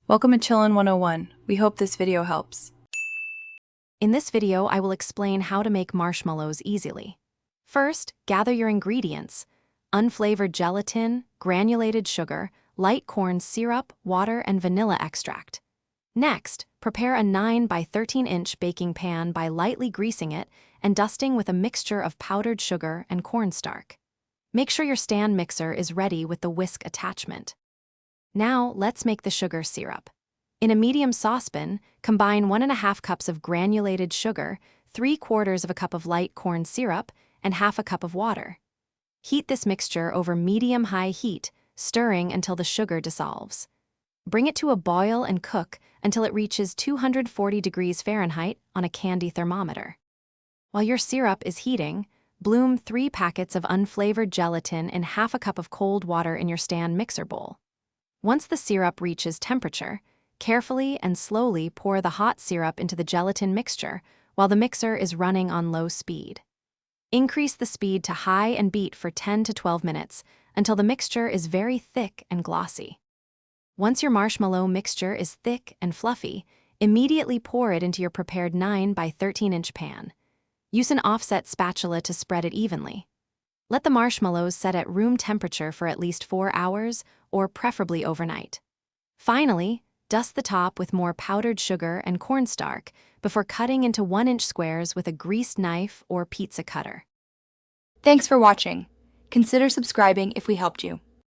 Welcome to Chillin' 101. We hope this video helps. In this video, I will explain how to make marshmallows easily. First, gather your ingredients: unflavored gelatin, granulated sugar, light corn syrup, water, and vanilla extract. Next, prepare a 9 by 13-inch baking pan by lightly greasing it and dusting with a mixture of powdered sugar and cornstarch. Make sure your stand mixer is ready with the whisk attachment. Now, let's make the sugar syrup. In a medium saucepan, combine 1½ cups of granulated sugar, 3/4 cup of light corn syrup, and ½ cup of water. Heat this mixture over medium-high heat, stirring until the sugar dissolves. Bring it to a boil and cook until it reaches 240 degrees Fahrenheit on a candy thermometer. While your syrup is heating, bloom 3 packets of unflavored gelatin in ½ cup of cold water in your stand mixer bowl. Once the syrup reaches temperature, carefully and slowly pour the hot syrup into the gelatin mixture while the mixer is running on low speed. Increase the speed to high and beat for 10 to 12 minutes until the mixture is very thick and glossy. Once your marshmallow mixture is thick and fluffy, immediately pour it into your prepared 9 by 13-inch pan. Use an offset spatula to spread it evenly. Let the marshmallows set at room temperature for at least 4 hours, or preferably overnight. Finally, dust the top with more powdered sugar and cornstarch before cutting into 1-inch squares with a greased knife or pizza cutter. Thanks for watching. Consider subscribing if we helped you.